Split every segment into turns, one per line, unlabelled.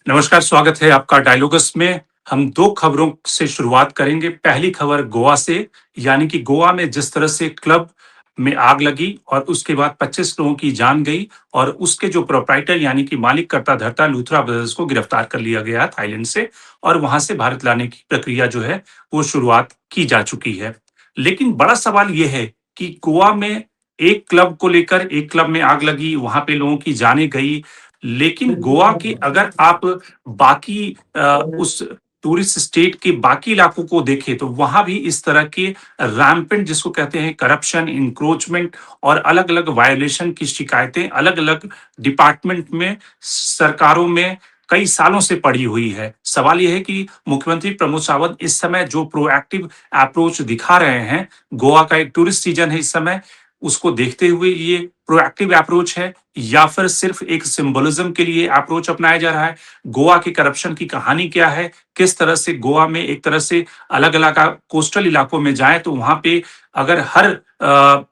नमस्कार, स्वागत है आपका डायलॉगस में। हम 2 खबरों से शुरुआत करेंगे। पहली खबर गोवा से, यानी कि गोवा में जिस तरह से क्लब में आग लगी और उसके बाद 25 लोगों की जान गई और उसके जो प्रोप्राइटर यानी कि मालिक कर्ता-धर्ता लूथरा ब्रदर्स को गिरफ्तार कर लिया गया थाईलैंड से और वहाँ से भारत लाने की प्रक्रिया जो है, वो शुरुआत की जा चुकी है। लेकिन बड़ा सवाल ये है कि गोवा में एक क्लब में आग लगी, वहाँ पे लोगों की जानें गई, लेकिन गोवा के अगर आप बाकी उस टूरिस्ट स्टेट के बाकी इलाकों को देखें तो वहां भी इस तरह के रैम्पेंट जिसको कहते हैं करप्शन, इंक्रोचमेंट और अलग-अलग वायोलेशन की शिकायतें अलग-अलग डिपार्टमेंट में, सरकारों में कई सालों से पड़ी हुई है। सवाल ये है कि मुख्यमंत्री प्रमोद सावंत इस समय जो प्रोएक्टिव अप्रोच दिखा रहे हैं, गोवा का एक टूरिस्ट सीजन है इस समय, उसको देखते हुए ये प्रोएक्टिव अप्रोच है या फिर सिर्फ एक सिंबोलिज्म के लिए अप्रोच अपनाया जा रहा है? गोवा के करप्शन की कहानी क्या है? किस तरह से गोवा में एक तरह से अलग-अलग कोस्टल इलाकों में जाएँ तो वहाँ पे अगर हर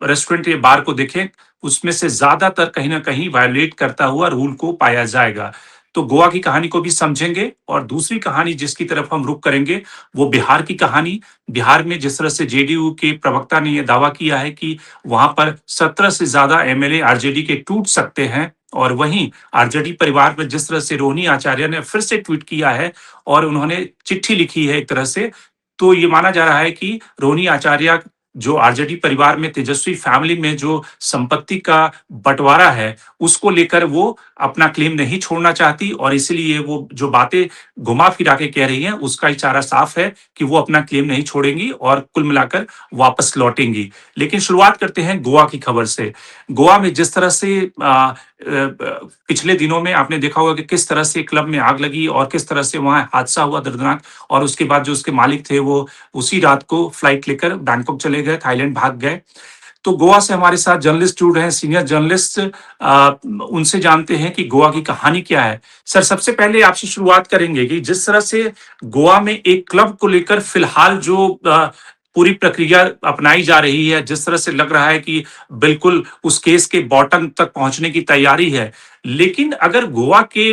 रेस्टोरेंट या बार को देखें, उसमें से ज़्यादातर कहीं न कहीं वायोलेट करता हुआ रूल को पाया जाएगा। तो गोवा की कहानी को भी समझेंगे और दूसरी कहानी जिसकी तरफ हम रुख करेंगे, वो बिहार की कहानी। बिहार में जिस तरह से जेडीयू के प्रवक्ता ने ये दावा किया है कि वहाँ पर 17 से ज़्यादा एमएलए आरजेडी के टूट सकते हैं और वहीं आरजेडी परिवार में जिस तरह से रोहिणी आचार्य ने फिर से ट्वीट किया है और उन्होंने चिट्ठी लिखी है एक तरह से, तो ये माना जा रहा है कि रोहिणी आचार्य जो आरजेडी परिवार में तेजस्वी फैमिली में जो संपत्ति का बँटवारा है, उसको लेकर वो अपना क्लेम नहीं छोड़ना चाहती और इसीलिए वो जो बातें घुमा-फिरा के कह रही हैं, उसका इशारा साफ है कि वो अपना क्लेम नहीं छोड़ेंगी और कुल मिलाकर वापस लौटेंगी। लेकिन शुरुआत करते हैं गोवा की खबर से। गोवा में जिस तरह से पिछले दिनों में आपने देखा होगा कि किस तरह से क्लब में आग लगी और किस तरह से वहाँ हादसा हुआ दर्दनाक और उसके बाद जो उसके मालिक थे वो उसी रात को फ्लाइट लेकर बैंकॉक चले गए, थाईलैंड भाग गए। तो गोवा से हमारे साथ जर्नलिस्ट जुड़ रहे हैं, सीनियर जर्नलिस्ट उनसे जानते हैं कि गोवा की कहानी क्या है। सर, सबसे पहले आपसे शुरुआत करेंगे कि जिस तरह से गोवा में एक क्लब को लेकर फिलहाल जो पूरी प्रक्रिया अपनाई जा रही है, जिस तरह से लग रहा है कि बिल्कुल उस केस के बॉटम तक पहुँचने की तैयारी है। लेकिन अगर गोवा के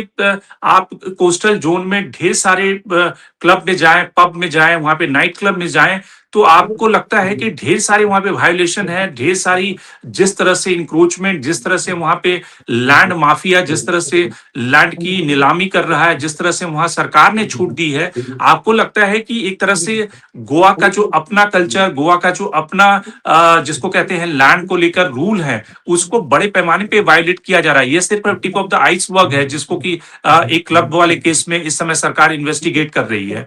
आप कोस्टल ज़ोन में ढेर सारे क्लब में जाएँ, पब में जाएँ, वहाँ पे नाइट क्लब में जाएँ, तो आपको लगता है कि ढेर सारे वहाँ पे वायोलेशन है, ढेर सारी जिस तरह से इंक्रोचमेंट, जिस तरह से वहाँ पे लैंड माफिया जिस तरह से लैंड की नीलामी कर रहा है, जिस तरह से वहाँ सरकार ने छूट दी है, आपको लगता है कि एक तरह से गोवा का जो अपना कल्चर, गोवा का जो अपना जिसको कहते हैं लैंड को लेकर रूल है, उसको बड़े पैमाने पे वायलेट किया जा रहा है। ये सिर्फ टिप ऑफ द आइसबर्ग है जिसको कि एक क्लब वाले केस में इस समय सरकार इन्वेस्टिगेट कर रही है।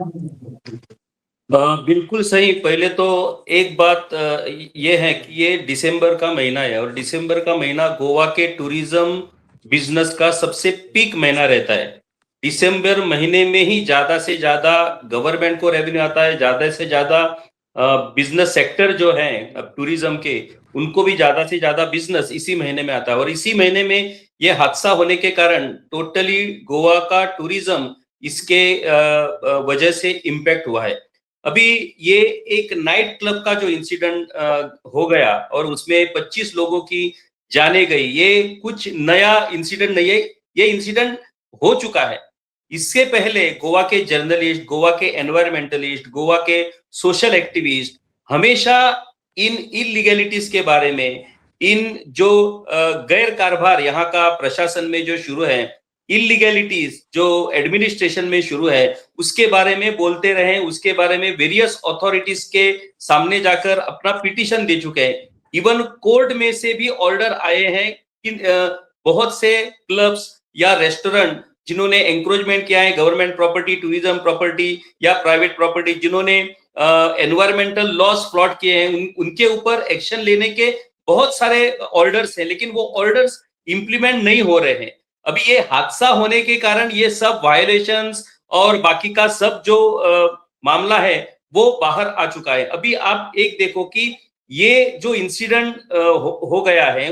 बिल्कुल सही। पहले तो एक बात ये है कि ये दिसंबर का महीना है और दिसंबर का महीना गोवा के टूरिज्म बिजनेस का सबसे पीक महीना रहता है। दिसंबर महीने में ही ज़्यादा से ज़्यादा गवर्नमेंट को रेवेन्यू आता है, ज़्यादा से ज़्यादा बिजनेस सेक्टर जो है अब टूरिज्म के, उनको भी ज़्यादा से ज़्यादा बिजनेस इसी महीने में आता है और इसी महीने में ये हादसा होने के कारण टोटली गोवा का टूरिज्म इसके वजह से इम्पैक्ट हुआ है। अभी ये एक नाइट क्लब का जो इंसिडेंट हो गया और उसमें 25 लोगों की जाने गई, ये कुछ नया इंसिडेंट नहीं है, ये इंसिडेंट हो चुका है। इससे पहले गोवा के जर्नलिस्ट, गोवा के एनवायरमेंटलिस्ट, गोवा के सोशल एक्टिविस्ट हमेशा इन इलीगैलिटीज के बारे में, इन जो गैर कारोबार यहाँ का प्रशासन में जो शुरू है, इलीगैलिटीज जो एडमिनिस्ट्रेशन में शुरू है, उसके बारे में बोलते रहे, उसके बारे में वेरियस अथॉरिटीज के सामने जाकर अपना पिटीशन दे चुके हैं। इवन कोर्ट में से भी ऑर्डर आए हैं कि बहुत से क्लब्स या रेस्टोरेंट जिन्होंने एंक्रोचमेंट किया है गवर्नमेंट प्रॉपर्टी, टूरिज्म प्रॉपर्टी या प्राइवेट प्रॉपर्टी, जिन्होंने एनवायरमेंटल लॉस फ्लॉट किए हैं, उनके ऊपर एक्शन लेने के बहुत सारे ऑर्डर्स हैं, लेकिन वो ऑर्डर्स इंप्लीमेंट नहीं हो रहे हैं। अभी ये हादसा होने के कारण ये सब वायलेशंस और बाकी का सब जो मामला है वो बाहर आ चुका है। अभी आप एक देखो कि ये जो इंसिडेंट हो गया है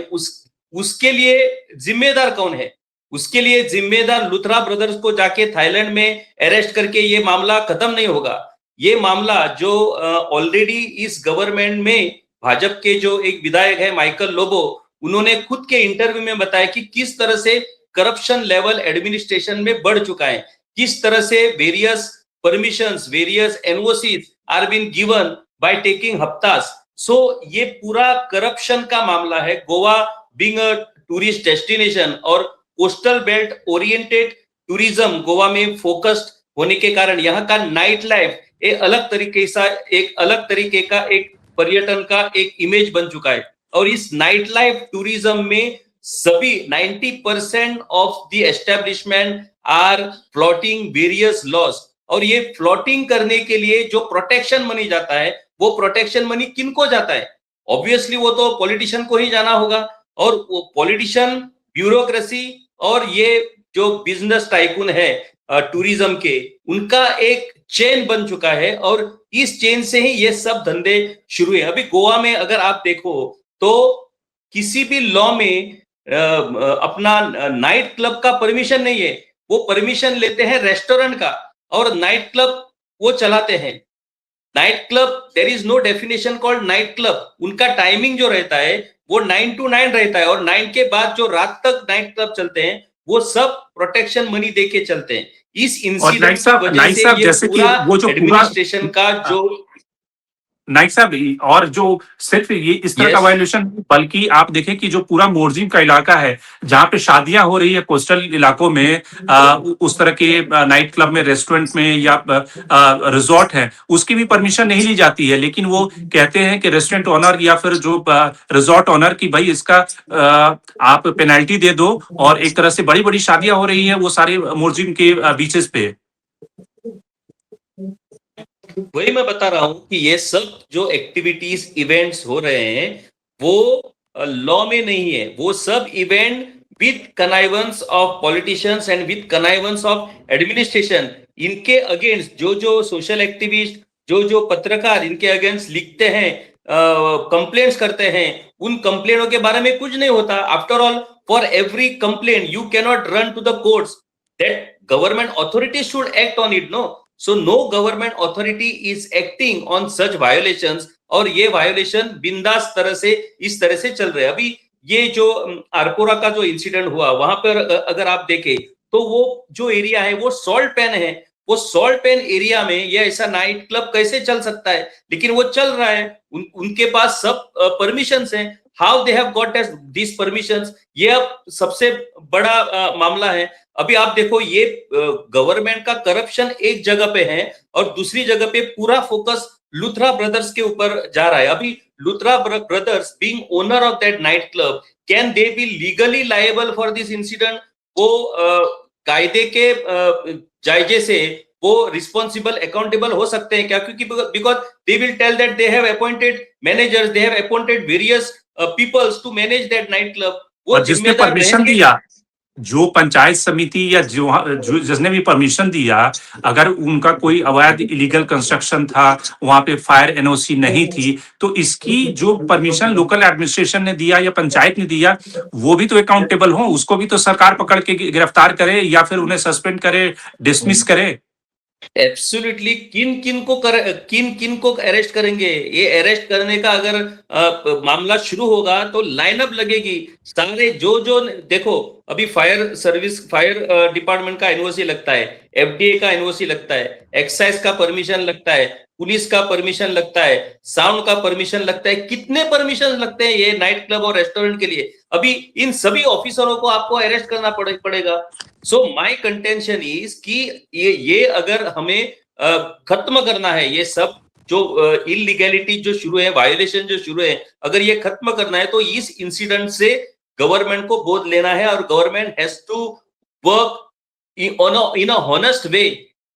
उसके लिए जिम्मेदार कौन है? उसके लिए जिम्मेदार लूथरा ब्रदर्स को जाके थाईलैंड में अरेस्ट करके ये मामला खत्म नहीं होगा। ये मामला जो ऑलरेडी इस गवर्नमेंट में भाजपा के जो एक विधायक है माइकल लोबो, उन्होंने खुद के इंटरव्यू में बताया कि किस तरह से करप्शन लेवल एडमिनिस्ट्रेशन में बढ़ चुका है। किस तरह से various permissions, various NOCs are been given by taking हफ्तास। सो ये पूरा करप्शन का मामला है। Goa being a tourist destination और coastal belt oriented tourism Goa में फोकस्ड होने के कारण यहाँ का नाइट लाइफ एक अलग तरीके का एक पर्यटन का एक इमेज बन चुका है। और इस नाइट लाइफ टूरिज्म में सभी 90% of the establishment are flouting various laws. और ये फ्लॉटिंग करने के लिए जो प्रोटेक्शन मनी जाता है, वो प्रोटेक्शन मनी किनको जाता है? ऑब्वियसली वो तो पॉलिटिशियन को ही जाना होगा। और वो पॉलिटिशियन, ब्यूरोक्रेसी और ये जो बिजनेस टाइकून है टूरिज्म के, उनका एक चेन बन चुका है और इस चेन से ही ये सब धंधे शुरू है। अभी गोवा में अगर आप देखो तो किसी भी लॉ में अपना नाइट क्लब का परमिशन नहीं है। वो परमिशन लेते हैं रेस्टोरेंट का और नाइट क्लब वो चलाते हैं। Night club, there is no definition called night club. उनका टाइमिंग जो रहता है वो 9 to 9 रहता है और 9 के बाद जो रात तक नाइट क्लब चलते हैं वो सब प्रोटेक्शन मनी दे के चलते हैं। इस इंसिडेंट की वजह से ये
जैसे कि
पूरा
वो जो
एडमिनिस्ट्रेशन का जो
नाइक साहब, और जो सिर्फ ये इस तरह का
Yes.
वायलेशन, बल्कि आप देखें कि जो पूरा मोरजिम का इलाका है जहां पे शादियां हो रही है कोस्टल इलाकों में, उस तरह के नाइट क्लब में, रेस्टोरेंट में या रिजॉर्ट है, उसकी भी परमिशन नहीं ली जाती है। लेकिन वो कहते हैं कि रेस्टोरेंट ओनर या फिर जो रिजॉर्ट ओनर की भाई इसका आप पेनल्टी दे दो, और एक तरह से बड़ी बड़ी शादियां हो रही है वो सारे मोरजिम के बीचेस पे।
वही मैं बता रहा हूं कि ये सब जो एक्टिविटीज, इवेंट्स हो रहे हैं वो लॉ में नहीं है। वो सब event with connivance of politicians and with connivance of administration. इनके अगेंस्ट जो जो सोशल एक्टिविस्ट, जो जो पत्रकार इनके अगेंस्ट लिखते हैं, कंप्लेंट्स करते हैं, उन कंप्लेनों के बारे में कुछ नहीं होता। After all, for every complaint you cannot run to the courts. That government authority should act on it, no? So no government authority is acting on such violations। और ये वायोलेशन बिंदास तरह से इस तरह से चल रहे हैं। अभी ये जो आरपोरा का जो इंसिडेंट हुआ, वहां पर अगर आप देखें तो वो जो एरिया है वो सॉल्ट पैन है। वो सॉल्ट पैन एरिया में ये ऐसा नाइट क्लब कैसे चल सकता है? लेकिन वो चल रहा है। उनके पास सब परमिशंस हैं। How they have got this permissions, ये अब सबसे बड़ा मामला है। अभी आप देखो ये गवर्नमेंट का करप्शन एक जगह पे है और दूसरी जगह पे पूरा फोकस लुथरा ब्रदर्स के ऊपर जा रहा है। अभी Luthra brothers being owner of that night club, can they B legally liable for this incident? वो कायदे के जायजे से वो रिस्पॉन्सिबल, अकाउंटेबल हो सकते हैं क्या? क्योंकि because they will tell that they have appointed managers, they have appointed various peoples to manage that night club. वो
और जिसने
जिम्मेदार
परमिशन दिया, जो पंचायत समिति या जो जिसने भी परमिशन दिया, अगर उनका कोई अवैध इलीगल कंस्ट्रक्शन था, वहां पे फायर एनओसी नहीं थी, तो इसकी जो परमिशन लोकल एडमिनिस्ट्रेशन ने दिया या पंचायत ने दिया, वो भी तो अकाउंटेबल हो। उसको भी तो सरकार पकड़ के गिरफ्तार करे या फिर उन्हें सस्पेंड करे, डिसमिस करे।
एब्सोल्युटली। किन किन को अरेस्ट करेंगे? ये अरेस्ट करने का अगर मामला शुरू होगा तो लाइनअप लगेगी। सारे जो जो देखो, अभी फायर सर्विस, फायर डिपार्टमेंट का एनओसी लगता है, एफडीए का एनओसी लगता है, एक्साइज का परमिशन लगता है, पुलिस का परमिशन लगता है, साउंड का परमिशन लगता है। कितने परमिशन लगते हैं ये नाइट क्लब और रेस्टोरेंट के लिए? अभी इन सभी ऑफिसरों को आपको अरेस्ट करना पड़ेगा। सो माय कंटेंशन इज कि ये अगर हमें खत्म करना है, ये सब जो इलीगैलिटी जो शुरू है, वायोलेशन जो शुरू है, अगर ये खत्म करना है तो इस इंसिडेंट से गवर्नमेंट को बोध लेना है और government has to work in a honest way.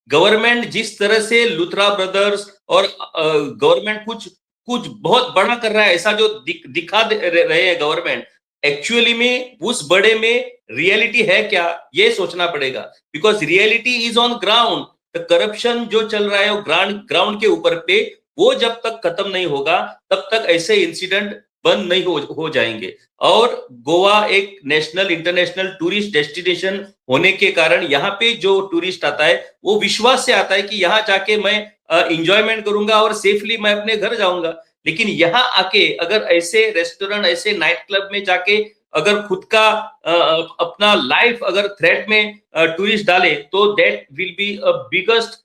Government जिस तरह से लुथरा ब्रदर्स और गवर्नमेंट कुछ बहुत बड़ा कर रहा है, ऐसा जो दिखा रहे हैं गवर्नमेंट, एक्चुअली में उस बड़े में रियलिटी है क्या, ये सोचना पड़ेगा। Because reality is on ground. Corruption जो चल रहा है वो ग्राउंड के ऊपर पे, वो जब तक खत्म नहीं होगा तब तक ऐसे इंसिडेंट बंद नहीं हो जाएंगे। और गोवा एक नेशनल, इंटरनेशनल टूरिस्ट डेस्टिनेशन होने के कारण यहाँ पे जो टूरिस्ट आता है वो विश्वास से आता है कि यहाँ जाके मैं इंजॉयमेंट करूंगा और सेफली मैं अपने घर जाऊंगा। लेकिन यहाँ आके अगर ऐसे रेस्टोरेंट, ऐसे नाइट क्लब में जाके अगर खुद का अपना लाइफ अगर थ्रेट में टूरिस्ट डाले तो that will be a biggest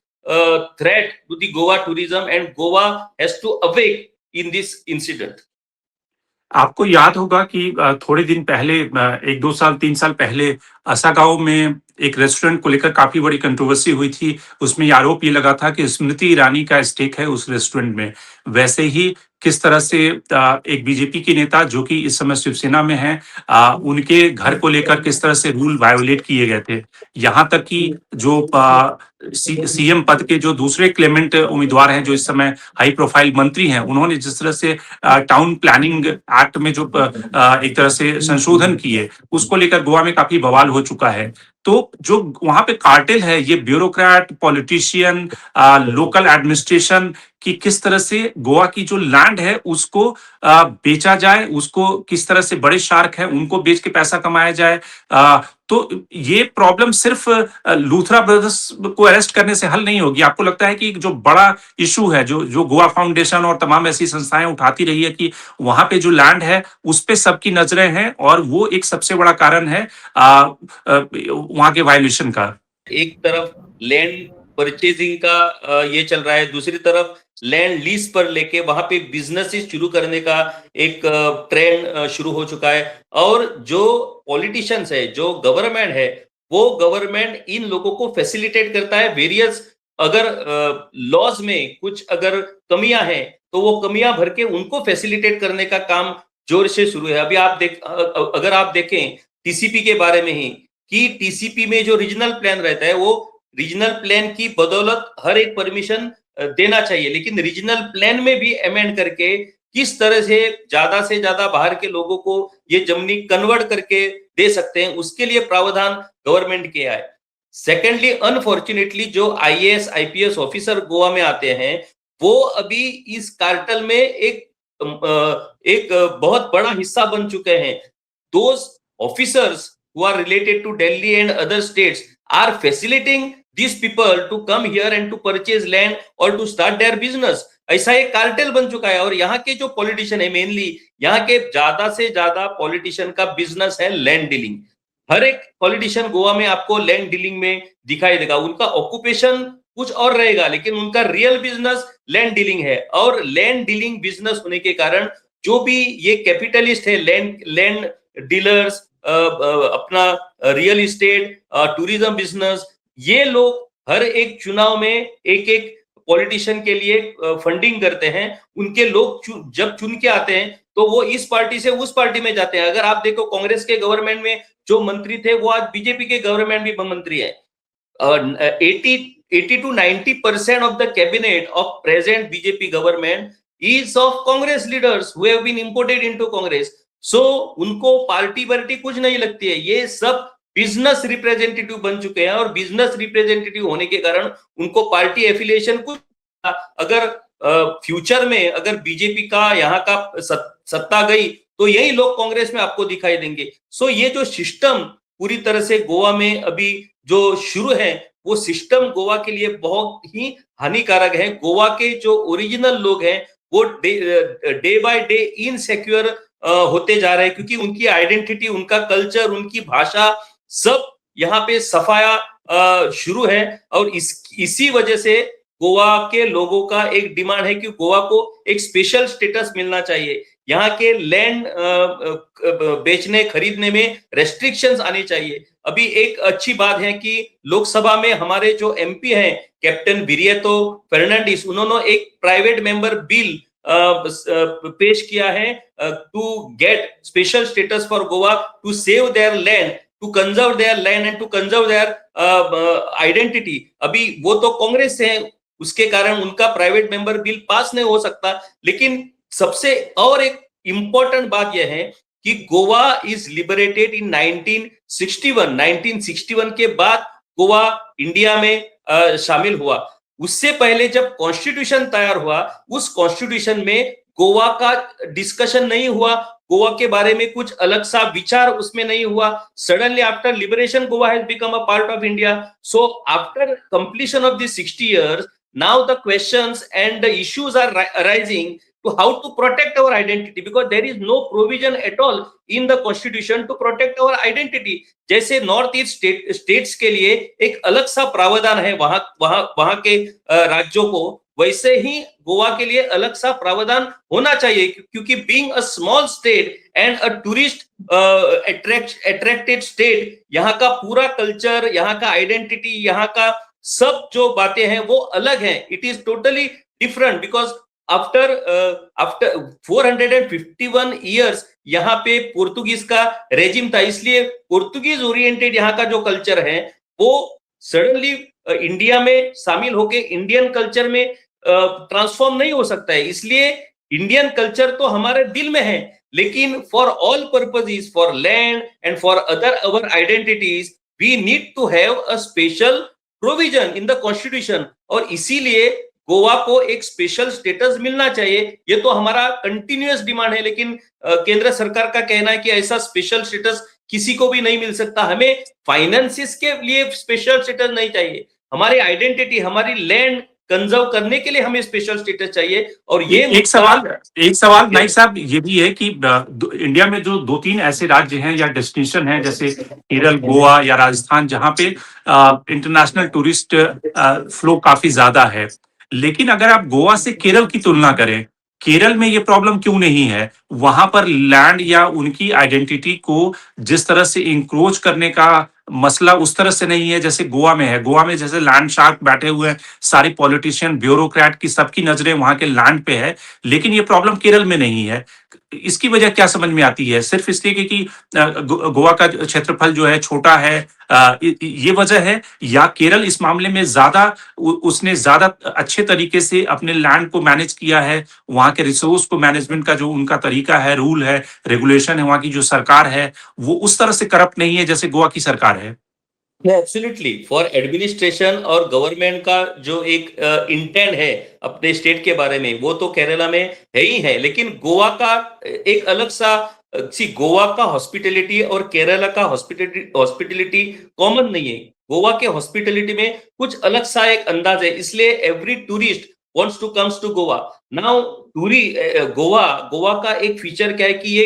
threat to the Goa tourism, and Goa has to awake in this incident.
आपको याद होगा कि थोड़े दिन पहले 1-2 साल 3 साल पहले अससागांव में एक रेस्टोरेंट को लेकर काफ़ी बड़ी कंट्रोवर्सी हुई थी। उसमें ये आरोप ये लगा था कि स्मृति ईरानी का स्टेक है उस रेस्टोरेंट में। वैसे ही किस तरह से एक बीजेपी की नेता जो कि इस समय शिवसेना में हैं उनके घर को लेकर किस तरह से रूल वायोलेट किए गए थे। यहाँ तक कि जो सीएम पद के जो दूसरे क्लेमेंट उम्मीदवार हैं जो इस समय हाई प्रोफाइल मंत्री हैं, उन्होंने जिस तरह से टाउन प्लानिंग एक्ट में जो एक तरह से संशोधन किए, उसको लेकर गोवा में काफी बवाल हो चुका है। तो जो वहां पे कार्टेल है, ये ब्यूरोक्रेट, पॉलिटिशियन, लोकल एडमिनिस्ट्रेशन की किस तरह से गोवा की जो लैंड है उसको बेचा जाए, उसको किस तरह से बड़े शार्क हैं उनको बेच के पैसा कमाया जाए। तो ये प्रॉब्लम सिर्फ लूथरा ब्रदर्स को अरेस्ट करने से हल नहीं होगी। आपको लगता है कि जो बड़ा इशू है जो जो गोवा फाउंडेशन और तमाम ऐसी संस्थाएं उठाती रही है कि वहां पे जो लैंड है उस पे सबकी नजरें हैं और वो एक सबसे बड़ा कारण है वहां के वायलेशन का।
एक तरफ लैंड परचेजिंग का ये चल रहा है, दूसरी तरफ लैंड लीज पर लेके वहां पे बिजनेस शुरू करने का एक ट्रेंड शुरू हो चुका है। और जो पॉलिटिशियंस है, जो गवर्नमेंट है, वो गवर्नमेंट इन लोगों को फैसिलिटेट करता है। वेरियस अगर लॉज में कुछ अगर कमियां हैं तो वो कमियां भर के उनको फैसिलिटेट करने का काम जोर से शुरू है। अभी आप अगर आप देखें टीसीपी के बारे में ही, कि टीसीपी में जो रीजनल प्लान रहता है वो रीजनल प्लान की बदौलत हर एक परमिशन देना चाहिए, लेकिन रीजनल प्लान में भी अमेंड करके किस तरह से ज्यादा बाहर के लोगों को ये जमीनी कन्वर्ट करके दे सकते हैं, उसके लिए प्रावधान गवर्नमेंट के है। सेकेंडली, अनफॉर्चुनेटली जो आईएएस आईपीएस ऑफिसर गोवा में आते हैं वो अभी इस कार्टल में एक बहुत बड़ा हिस्सा बन चुके हैं। Those officers who are related to Delhi and other states are facilitating these people to come here and to purchase land or to start their business. ऐसा एक कार्टेल बन चुका है। और यहाँ के जो पॉलिटिशियन है, मेनली यहाँ के ज्यादा से ज्यादा पॉलिटिशियन का बिजनेस है लैंड डीलिंग। हर एक पॉलिटिशियन गोवा में आपको लैंड डीलिंग में दिखाई देगा। उनका ऑक्यूपेशन कुछ और रहेगा लेकिन उनका रियल बिजनेस लैंड डीलिंग है। और लैंड डीलिंग बिजनेस होने के कारण जो भी ये कैपिटलिस्ट है, लैंड डीलर्स, अपना रियल इस्टेट, टूरिज्म बिजनेस, ये लोग हर एक चुनाव में एक एक पॉलिटिशियन के लिए फंडिंग करते हैं। उनके लोग जब चुन के आते हैं तो वो इस पार्टी से उस पार्टी में जाते हैं। अगर आप देखो कांग्रेस के गवर्नमेंट में जो मंत्री थे वो आज बीजेपी के गवर्नमेंट भी मंत्री है। 80 to 90% of the cabinet of present BJP government is of Congress leaders who have been imported into Congress. So उनको पार्टी कुछ नहीं लगती है। ये सब बिजनेस रिप्रेजेंटेटिव बन चुके हैं और बिजनेस रिप्रेजेंटेटिव होने के कारण उनको पार्टी एफिलिएशन कुछ, अगर फ्यूचर में अगर बीजेपी का यहाँ का सत्ता गई तो यही लोग कांग्रेस में आपको दिखाई देंगे। सो ये जो सिस्टम पूरी तरह से गोवा में अभी जो शुरू है वो सिस्टम गोवा के लिए बहुत ही हानिकारक है। गोवा के जो ओरिजिनल लोग हैं वो डे बाय डे इनसिक्योर होते जा रहे हैं क्योंकि उनकी आइडेंटिटी, उनका कल्चर, उनकी भाषा सब यहाँ पे सफाया शुरू है। और इसी वजह से गोवा के लोगों का एक डिमांड है कि गोवा को एक स्पेशल स्टेटस मिलना चाहिए। यहाँ के लैंड बेचने खरीदने में रेस्ट्रिक्शंस आनी चाहिए। अभी एक अच्छी बात है कि लोकसभा में हमारे जो एमपी हैं कैप्टन विरियतो फर्नांडिस, उन्होंने एक प्राइवेट मेंबर बिल पेश किया है to get special status for Goa, to save their land, to conserve their land and to conserve their identity. अभी वो तो कांग्रेस से है, उसके कारण उनका प्राइवेट मेंबर बिल पास नहीं हो सकता। लेकिन सबसे और एक इंपॉर्टेंट बात यह है कि गोवा इज लिबरेटेड इन 1961 के बाद गोवा इंडिया में शामिल हुआ। उससे पहले जब कॉन्स्टिट्यूशन तैयार हुआ उस कॉन्स्टिट्यूशन में गोवा का डिस्कशन नहीं हुआ, गोवा के बारे में कुछ अलग सा विचार उसमें नहीं हुआ। Suddenly after liberation Goa has become a part of India. So after completion of this 60 years, now the questions and the issues are arising to how to protect our identity, because there is no provision at all in the constitution to protect our identity. जैसे north east states के लिए एक अलग सा प्रावधान है वहां के राज्यों को, वैसे ही गोवा के लिए अलग सा प्रावधान होना चाहिए, क्योंकि being a small state and a tourist attracted state, यहाँ का पूरा कल्चर, यहाँ का आइडेंटिटी, यहाँ का सब जो बातें हैं वो अलग हैं. It is totally different, because after 451 years यहाँ पे पोर्तुगीज का रेजिम था, इसलिए पोर्तुगीज ओरिएंटेड यहाँ का जो कल्चर है वो सडनली इंडिया में शामिल होके इंडियन कल्चर में ट्रांसफॉर्म नहीं हो सकता है. इसलिए इंडियन कल्चर तो हमारे दिल में है, लेकिन for all purposes, for land and for other our identities, we need to have a special provision in the constitution. और इसीलिए गोवा को एक स्पेशल स्टेटस मिलना चाहिए. ये तो हमारा कंटिन्यूअस डिमांड है, लेकिन केंद्र सरकार का कहना है कि ऐसा स्पेशल स्टेटस किसी को भी नहीं मिल सकता. हमें फाइनेंसिस के लिए स्पेशल स्टेटस नहीं चाहिए, हमारी आइडेंटिटी, हमारी लैंड कंजर्व करने के लिए हमें स्पेशल स्टेटस चाहिए. और ये
एक सवाल नाइक साहब ये भी है कि इंडिया में जो 2-3 ऐसे राज्य हैं या डेस्टिनेशन हैं, जैसे केरल, गोवा या राजस्थान, जहां पे इंटरनेशनल टूरिस्ट फ्लो काफी ज्यादा है, लेकिन अगर आप गोवा से केरल की तुलना करें, केरल में ये प्रॉब्लम क्यों नहीं है? वहां पर लैंड या उनकी आइडेंटिटी को जिस तरह से इंक्रोच करने का मसला उस तरह से नहीं है जैसे गोवा में है. गोवा में जैसे लैंड शार्क बैठे हुए हैं, सारी पॉलिटिशियन, ब्यूरोक्रेट की सबकी नजरें वहां के लैंड पे है, लेकिन ये प्रॉब्लम केरल में नहीं है. इसकी वजह क्या समझ में आती है? सिर्फ इसलिए कि गोवा का क्षेत्रफल जो है छोटा है, ये वजह है, या केरल इस मामले में ज्यादा उसने ज्यादा अच्छे तरीके से अपने लैंड को मैनेज किया है, वहां के रिसोर्स को मैनेजमेंट का जो उनका तरीका है, रूल है, रेगुलेशन है, वहां की जो सरकार है वो उस तरह से करप्ट नहीं है जैसे गोवा की सरकार है?
एब्सोल्युटली, फॉर एडमिनिस्ट्रेशन और गवर्नमेंट का जो एक इंटेंट है अपने स्टेट के बारे में, वो तो केरला में है ही है, लेकिन गोवा का एक अलग सा गोवा का हॉस्पिटलिटी और केरला का हॉस्पिटलिटी कॉमन नहीं है. गोवा के हॉस्पिटलिटी में कुछ अलग सा एक अंदाज है, इसलिए every tourist wants to comes to Goa. Now Goa का एक फीचर क्या है कि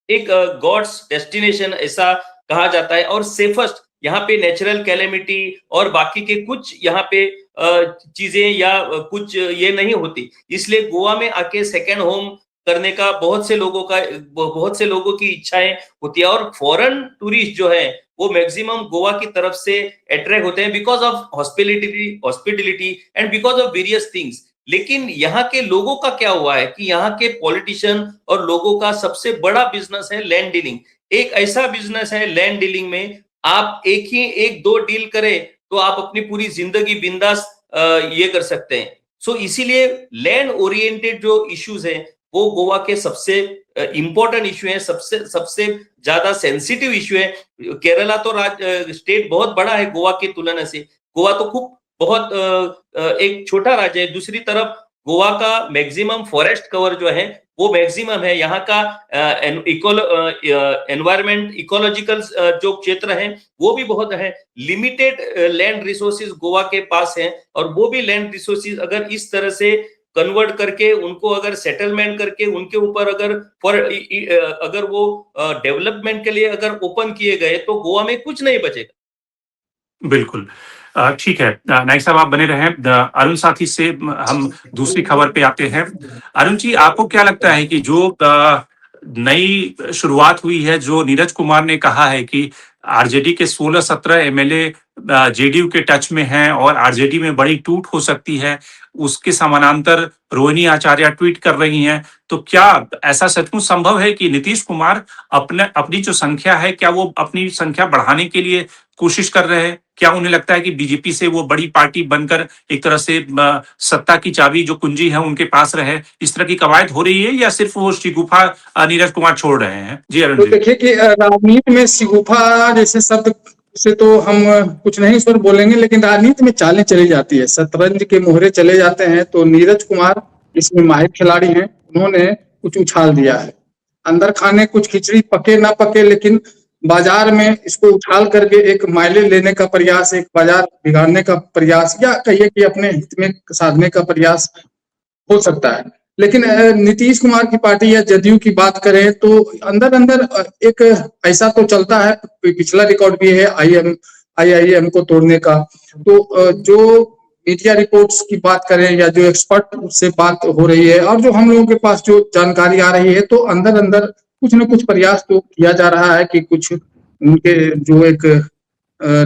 एक गॉड्स डेस्टिनेशन ऐसा कहा जाता है, और सेफेस्ट, यहाँ पे नेचुरल कैलेमिटी और बाकी के कुछ यहाँ पे चीजें या कुछ ये नहीं होती, इसलिए गोवा में आके सेकेंड होम करने का बहुत से लोगों की इच्छाएं होती है. और फॉरेन टूरिस्ट जो है वो मैक्सिमम गोवा की तरफ से अट्रैक्ट होते हैं because of hospitality and because of various things. लेकिन यहाँ के लोगों का क्या हुआ है कि यहाँ के पॉलिटिशियन और लोगों का सबसे बड़ा बिजनेस है लैंड डीलिंग. एक ऐसा बिजनेस है लैंड डीलिंग में, आप एक दो डील करें तो आप अपनी पूरी जिंदगी बिंदास ये कर सकते हैं. सो इसीलिए लैंड ओरिएंटेड जो इश्यूज हैं वो गोवा के सबसे इंपॉर्टेंट इश्यू है, सबसे ज्यादा सेंसिटिव इश्यू है. केरला तो स्टेट बहुत बड़ा है गोवा की तुलना से, गोवा तो बहुत एक छोटा राज्य है. दूसरी तरफ गोवा का मैक्सिमम फॉरेस्ट कवर जो है वो मैक्सिमम है. यहाँ का एनवायरमेंट, इकोलॉजिकल जो क्षेत्र है वो भी बहुत है. लिमिटेड लैंड रिसोर्सेज गोवा के पास है, और वो भी लैंड रिसोर्सेज अगर इस तरह से कन्वर्ट करके उनको अगर सेटलमेंट करके उनके ऊपर अगर वो डेवलपमेंट के लिए अगर ओपन किए गए तो गोवा में कुछ नहीं बचेगा.
बिल्कुल, ठीक है नाइक साहब, आप बने रहें. अरुण साथी से हम दूसरी खबर पे आते हैं. अरुण जी, आपको क्या लगता है कि जो नई शुरुआत हुई है, जो नीरज कुमार ने कहा है कि आरजेडी के 16-17 एमएलए जेडीयू के टच में हैं और आरजेडी में बड़ी टूट हो सकती है, उसके समानांतर रोहिणी आचार्य ट्वीट कर रही हैं, तो क्या ऐसा सचमुच संभव है कि नीतीश कुमार अपनी जो संख्या है, क्या वो अपनी संख्या बढ़ाने के लिए कोशिश कर रहे हैं? क्या उन्हें लगता है कि बीजेपी से वो बड़ी पार्टी बनकर एक तरह से सत्ता की चाबी जो कुंजी है उनके पास रहे, इस तरह की कवायद हो रही है, या सिर्फ वो शिगुफा नीरज कुमार छोड़ रहे हैं? जी अरुण जी.
देखिए कि राजनीति में शिगुफा जैसे शब्द से तो हम कुछ नहीं सर बोलेंगे, लेकिन राजनीति में चालें चली जाती है, शतरंज के मोहरे चले जाते हैं. तो नीरज कुमार इसमें माहिर खिलाड़ी हैं, उन्होंने कुछ उछाल दिया है. अंदर खाने कुछ खिचड़ी पके ना पके, लेकिन बाजार में इसको उछाल करके एक मायले लेने का प्रयास, एक बाजार बिगाड़ने का प्रयास, या कहिए कि अपने हित में साधने का प्रयास हो सकता है. लेकिन नीतीश कुमार की पार्टी या जदयू की बात करें तो अंदर अंदर एक ऐसा तो चलता है, पिछला रिकॉर्ड भी है आईआईएम को तोड़ने का। तो जो मीडिया रिपोर्ट्स की बात करें या जो एक्सपर्ट से बात हो रही है और जो हम लोगों के पास जो जानकारी आ रही है, तो अंदर अंदर कुछ न कुछ प्रयास तो किया जा रहा है कि कुछ उनके जो एक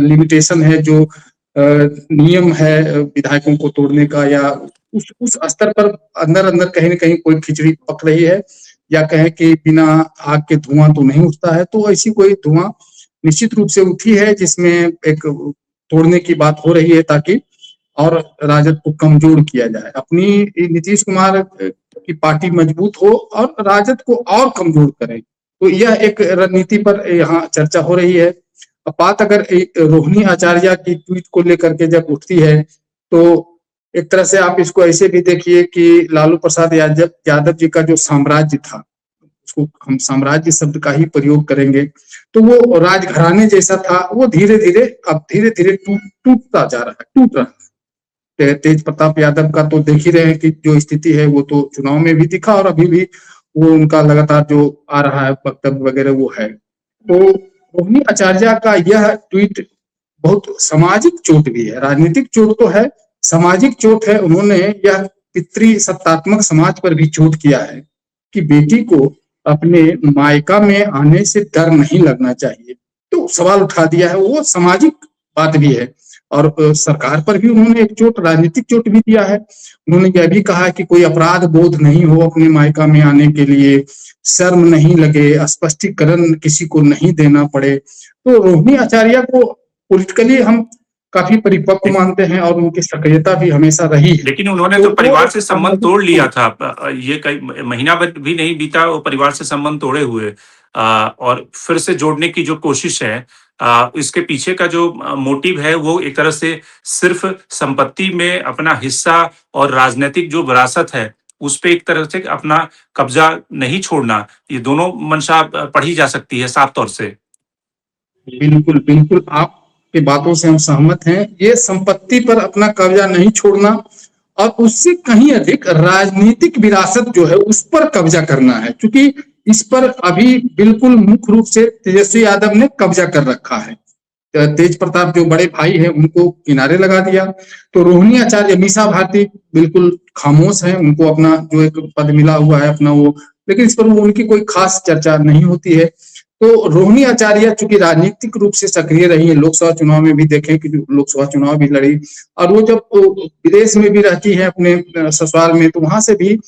लिमिटेशन है, जो नियम है विधायकों को तोड़ने का, या उस स्तर पर अंदर अंदर कहीं न कहीं कोई खिचड़ी पक रही है, या कहें कि बिना आग के धुआं तो नहीं उठता है। तो ऐसी कोई धुआं निश्चित रूप से उठी है जिसमें एक तोड़ने की बात हो रही है, ताकि और राजद को कमजोर किया जाए, अपनी नीतीश कुमार की पार्टी मजबूत हो और राजद को और कमजोर करें। तो यह एक रणनीति पर यहाँ चर्चा हो रही है। अब बात अगर रोहिणी आचार्य की ट्वीट को लेकर के जब उठती है, तो एक तरह से आप इसको ऐसे भी देखिए कि लालू प्रसाद यादव जी का जो साम्राज्य था, उसको हम साम्राज्य शब्द का ही प्रयोग करेंगे, तो वो राजघराने जैसा था, वो धीरे धीरे अब धीरे धीरे टूटता जा रहा है, टूट रहा है। तेज प्रताप यादव का तो देख ही रहे हैं कि जो स्थिति है, वो तो चुनाव में भी दिखा और अभी भी वो उनका लगातार जो आ रहा है वक्तव्य वगैरह वो है। तो रोहिणी आचार्य का यह ट्वीट बहुत सामाजिक चोट भी है, राजनीतिक चोट तो है, सामाजिक चोट है। उन्होंने यह पितृसत्तात्मक समाज पर भी चोट किया है कि बेटी को अपने मायका में आने से डर नहीं लगना चाहिए। तो सवाल उठा दिया है, वो सामाजिक बात भी है। और सरकार पर भी उन्होंने एक चोट, राजनीतिक चोट भी दिया है। उन्होंने यह भी कहा कि कोई अपराध बोध नहीं हो अपने मायका में आने के लिए, शर्म नहीं लगे, स्पष्टीकरण किसी को नहीं देना पड़े। तो रोहिणी आचार्य को पॉलिटिकली हम काफी परिपक्व मानते हैं और उनकी सक्रियता भी हमेशा रही है।
लेकिन उन्होंने तो परिवार से संबंध तोड़ लिया था, ये कई महीना भर भी नहीं बीता वो परिवार से संबंध तोड़े हुए, और फिर से जोड़ने की जो कोशिश है, इसके पीछे का जो मोटिव है वो एक तरह से सिर्फ संपत्ति में अपना हिस्सा और राजनीतिक जो विरासत है उस पे एक तरह से अपना कब्जा नहीं छोड़ना, ये दोनों मंशा पढ़ी जा सकती है साफ तौर से।
बिल्कुल बिल्कुल, आपकी बातों से हम सहमत हैं। ये संपत्ति पर अपना कब्जा नहीं छोड़ना और उससे कहीं अधिक राजनीतिक विरासत जो है उस पर कब्जा करना है, क्योंकि इस पर अभी बिल्कुल मुख्य रूप से तेजस्वी यादव ने कब्जा कर रखा है। तेज प्रताप जो बड़े भाई हैं उनको किनारे लगा दिया। तो रोहिणी आचार्य, मीसा भारती बिल्कुल खामोश है, उनको अपना जो एक पद मिला हुआ है अपना वो, लेकिन इस पर उनकी कोई खास चर्चा नहीं होती है। तो रोहिणी आचार्य चूंकि राजनीतिक रूप से सक्रिय रही है, लोकसभा चुनाव में भी देखें कि लोकसभा चुनाव भी लड़ी, और वो जब विदेश में भी रहती है अपने ससुराल में, तो वहां से भी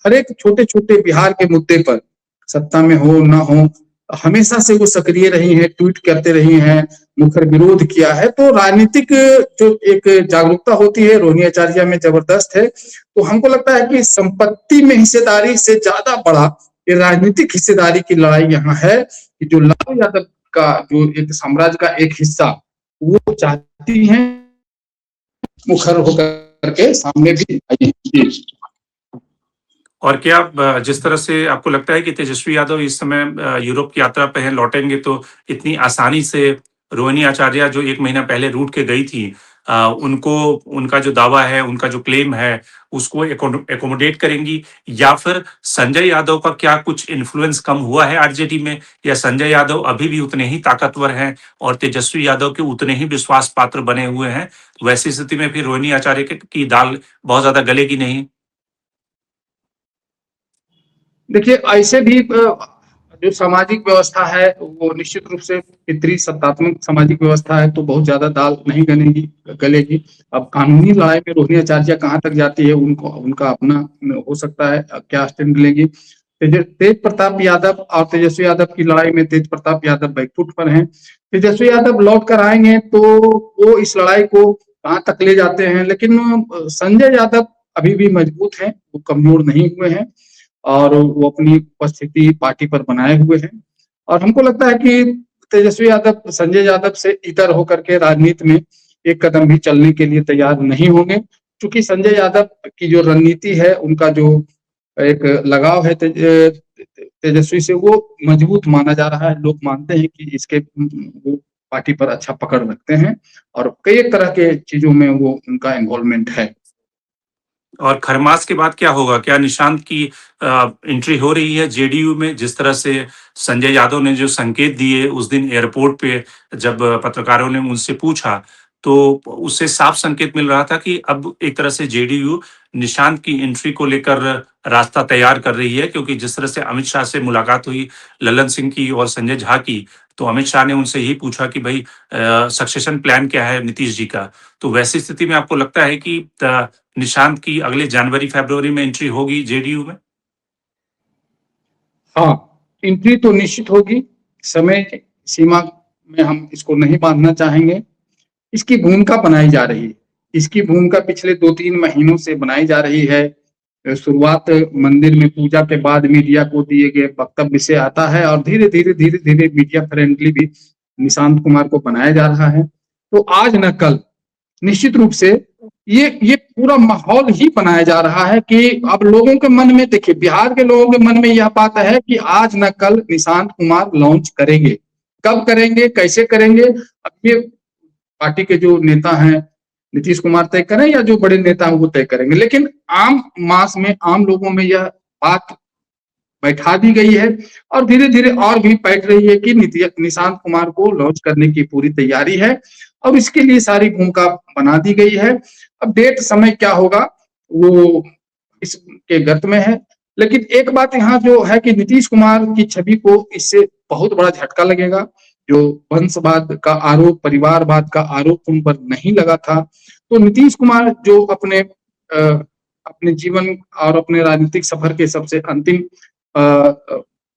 हर एक छोटे छोटे बिहार के मुद्दे पर, सत्ता में हो ना हो, हमेशा से वो सक्रिय रही है, ट्वीट करते रही हैं, मुखर विरोध किया है। तो राजनीतिक जो एक जागरूकता होती है रोहिणी आचार्य में जबरदस्त है। तो हमको लगता है कि संपत्ति में हिस्सेदारी से ज्यादा बड़ा ये राजनीतिक हिस्सेदारी की लड़ाई यहाँ है कि जो लालू यादव का जो एक साम्राज्य का एक हिस्सा वो चाहती हैं मुखर होकर के सामने भी आई।
और क्या जिस तरह से आपको लगता है कि तेजस्वी यादव इस समय यूरोप की यात्रा पे हैं, लौटेंगे तो इतनी आसानी से रोहिणी आचार्य जो 1 महीना पहले रूठ के गई थी, उनको उनका जो दावा है, उनका जो क्लेम है, उसको एकोमोडेट करेंगी, या फिर संजय यादव का क्या कुछ इन्फ्लुएंस कम हुआ है आरजेडी में, या संजय यादव अभी भी उतने ही ताकतवर हैं और तेजस्वी यादव के उतने ही विश्वास पात्र बने हुए हैं? वैसी स्थिति में फिर रोहिणी आचार्य की दाल बहुत ज्यादा गलेगी नहीं?
देखिए, ऐसे भी जो सामाजिक व्यवस्था है वो निश्चित रूप से पितृसत्तात्मक सामाजिक व्यवस्था है, तो बहुत ज्यादा दाल नहीं गलेगी। अब कानूनी लड़ाई में रोहिणी आचार्य कहाँ तक जाती है, उनको उनका अपना हो सकता है क्या स्टैंड लेंगी। तेज प्रताप यादव और तेजस्वी यादव की लड़ाई में तेज प्रताप यादव बैकफुट पर हैं। तेजस्वी यादव लौट कर आएंगे तो वो इस लड़ाई को कहाँ तक ले जाते हैं, लेकिन संजय यादव अभी भी मजबूत हैं, वो कमजोर नहीं हुए हैं और वो अपनी उपस्थिति पार्टी पर बनाए हुए हैं। और हमको लगता है कि तेजस्वी यादव संजय यादव से इतर होकर के राजनीति में एक कदम भी चलने के लिए तैयार नहीं होंगे, क्योंकि संजय यादव की जो रणनीति है, उनका जो एक लगाव है तेजस्वी से, वो मजबूत माना जा रहा है। लोग मानते हैं कि इसके वो पार्टी पर अच्छा पकड़ रखते हैं और कई एक तरह के चीजों में वो उनका इन्वॉल्वमेंट है।
और खरमास के बाद क्या होगा? क्या निशांत की एंट्री हो रही है जेडीयू में? जिस तरह से संजय यादव ने जो संकेत दिए उस दिन एयरपोर्ट पे जब पत्रकारों ने उनसे पूछा, तो उससे साफ संकेत मिल रहा था कि अब एक तरह से जेडीयू निशांत की एंट्री को लेकर रास्ता तैयार कर रही है, क्योंकि जिस तरह से अमित शाह से मुलाकात हुई लल्लन सिंह की और संजय झा की, तो अमित शाह ने उनसे यही पूछा कि भई सक्सेशन प्लान क्या है नीतीश जी का? तो वैसी स्थिति में आपको लगता है कि निशांत की अगले जनवरी-फरवरी में एंट्री होगी जेडीयू में?
हाँ, एंट्री तो निश्चित होगी। समय सीमा में हम इसको नहीं बांधना चाहेंगे। इसकी भूमिका बनाई जा रही है। इसकी भूमिका पिछले 2-3 महीनों से बनाई जा रही है। शुरुआत मंदिर में पूजा के बाद मीडिया को दिए गए वक्तव्य से आता है और धीरे-धीरे मीडिया फ्रेंडली भी निशांत कुमार को बनाया जा रहा है। तो आज न कल निश्चित रूप से ये पूरा माहौल ही बनाया जा रहा है कि अब लोगों के मन में, देखिए बिहार के लोगों के मन में यह बात है कि आज न कल निशांत कुमार लॉन्च करेंगे। कब करेंगे, कैसे करेंगे, अब ये पार्टी के जो नेता हैं नीतीश कुमार तय करें या जो बड़े नेता हैं वो तय करेंगे। लेकिन आम मास में, आम लोगों में यह बात बैठा दी गई है और धीरे-धीरे और भी बैठ रही है कि निशांत कुमार को लॉन्च करने की पूरी तैयारी है और इसके लिए सारी भूमिका बना दी गई है। अब डेट समय क्या होगा वो इसके गर्त में है। लेकिन एक बात यहाँ जो है कि नीतीश कुमार की छवि को इससे बहुत बड़ा झटका लगेगा। जो वंशवाद का आरोप, परिवारवाद का आरोप उन पर नहीं लगा था, तो नीतीश कुमार जो अपने जीवन और अपने राजनीतिक सफर के सबसे अंतिम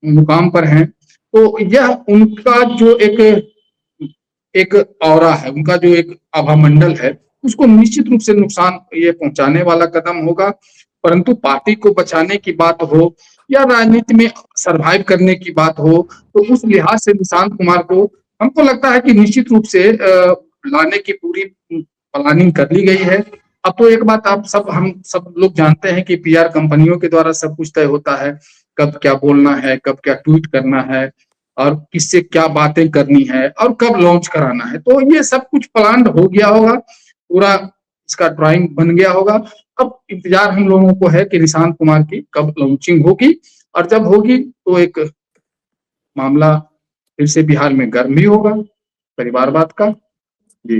मुकाम पर हैं, तो यह उनका जो एक ऑरा है, उनका जो एक आभामंडल है, उसको निश्चित रूप से नुकसान ये पहुंचाने वाला कदम होगा। परंतु पार्टी को बचाने की बात हो या राजनीति में सरवाइव करने की बात हो, तो उस लिहाज से निशांत कुमार को हमको लगता है कि निश्चित रूप से लाने की पूरी प्लानिंग कर ली गई है। अब तो एक बात हम सब लोग जानते हैं कि पीआर कंपनियों के द्वारा सब कुछ तय होता है, कब क्या बोलना है, कब क्या ट्वीट करना है और किससे क्या बातें करनी है और कब लॉन्च कराना है। तो ये सब कुछ प्लान हो गया होगा, पूरा इसका ड्राइंग बन गया होगा। अब इंतजार हम लोगों को है कि निशांत कुमार की कब लॉन्चिंग होगी और जब होगी तो एक मामला फिर से बिहार में गर्म भी होगा परिवारवाद का। जी।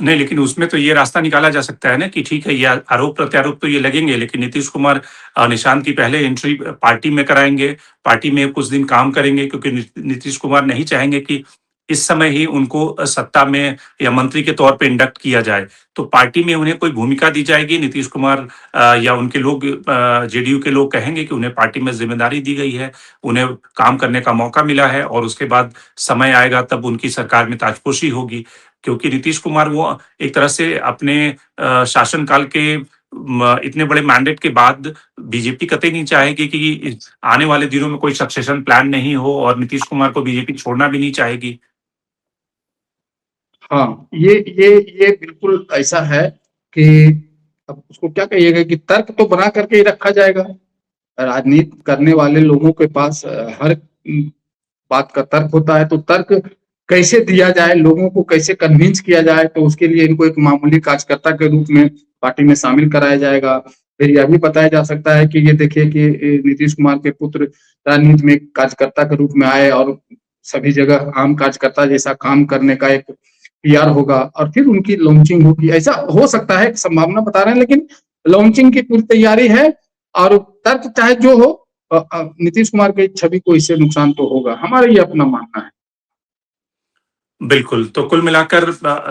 नहीं, लेकिन उसमें तो ये रास्ता निकाला जा सकता है ना कि ठीक है, ये आरोप-प्रत्यारोप तो ये लगेंगे, लेकिन नीतीश कुमार निशांत की पहले एंट्री पार्टी में कराएँगे, पार्टी में कुछ दिन काम करेंगे, क्योंकि नीतीश कुमार नहीं चाहेंगे कि इस समय ही उनको सत्ता में या मंत्री के तौर पे इंडक्ट किया जाए। तो पार्टी में उन्हें कोई भूमिका दी जाएगी, नीतीश कुमार या उनके लोग जेडीयू के लोग कहेंगे कि उन्हें पार्टी में ज़िम्मेदारी दी गई है, उन्हें काम करने का मौका मिला है और उसके बाद समय आएगा तब उनकी सरकार में ताजपोशी होगी। क्योंकि नीतीश कुमार वो एक तरह से अपने शासनकाल के इतने बड़े मैंडेट के बाद बीजेपी कतई नहीं चाहेगी कि आने वाले दिनों में कोई सक्सेशन प्लान नहीं हो और नीतीश कुमार को बीजेपी छोड़ना भी नहीं चाहेगी।
हाँ, ये बिल्कुल ऐसा है कि अब उसको क्या कहिएगा कि तर्क तो बना करके ही रखा जाएगा। राजनीति करने वाले लोगों के पास हर बात का तर्क होता है, तो तर्क कैसे दिया जाए, लोगों को कैसे कन्विंस किया जाए, तो उसके लिए इनको एक मामूली कार्यकर्ता के रूप में पार्टी में शामिल कराया जाएगा। फिर यह भी बताया जा सकता है कि ये देखिए कि नीतीश कुमार के पुत्र राजनीति में कार्यकर्ता के रूप में आए और सभी जगह आम कार्यकर्ता जैसा काम करने का एक पीआर होगा और फिर उनकी लॉन्चिंग होगी। ऐसा हो सकता है, संभावना बता रहे हैं, लेकिन लॉन्चिंग की पूरी तैयारी है और तर्क चाहे जो हो, नीतीश कुमार की छवि को इससे नुकसान तो होगा, हमारा ये अपना मानना है।
बिल्कुल, तो कुल मिलाकर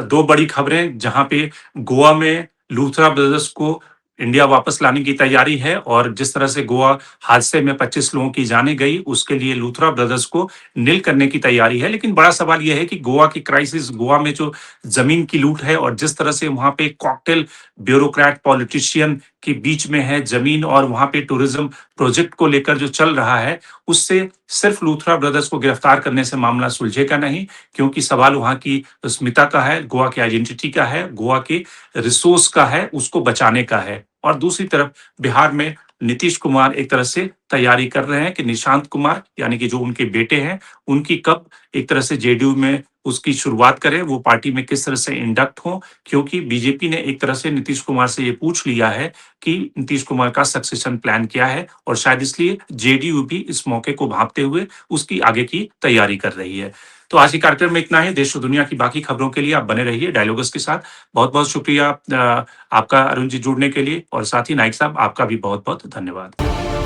2 बड़ी खबरें, जहाँ पे गोवा में लूथरा ब्रदर्स को इंडिया वापस लाने की तैयारी है और जिस तरह से गोवा हादसे में 25 लोगों की जानें गई, उसके लिए लूथरा ब्रदर्स को निल करने की तैयारी है। लेकिन बड़ा सवाल ये है कि गोवा की क्राइसिस, गोवा में जो ज़मीन की लूट है और जिस तरह से वहाँ पे कॉकटेल ब्यूरोक्रेट पॉलिटिशियन के बीच में है ज़मीन और वहाँ पे टूरिज़्म प्रोजेक्ट को लेकर जो चल रहा है, उससे सिर्फ लूथरा ब्रदर्स को गिरफ्तार करने से मामला सुलझेगा नहीं, क्योंकि सवाल वहाँ की अस्मिता का है, गोवा की आइडेंटिटी का है, गोवा के रिसोर्स का है, उसको बचाने का है। और दूसरी तरफ बिहार में नीतीश कुमार एक तरह से तैयारी कर रहे हैं कि निशांत कुमार यानी कि जो उनके बेटे हैं, उनकी कब एक तरह से जेडीयू में उसकी शुरुआत करें, वो पार्टी में किस तरह से इंडक्ट हों, क्योंकि बीजेपी ने एक तरह से नीतीश कुमार से ये पूछ लिया है कि नीतीश कुमार का सक्सेशन प्लान क्या है, और शायद इसलिए जेडीयू भी इस मौके को भांपते हुए उसकी आगे की तैयारी कर रही है। तो आज के कार्यक्रम में इतना ही। देश और दुनिया की बाकी खबरों के लिए आप बने रहिए डायलॉगस के साथ। बहुत-बहुत शुक्रिया आपका अरुण जी जुड़ने के लिए, और साथ ही नाइक साहब आपका भी बहुत-बहुत धन्यवाद।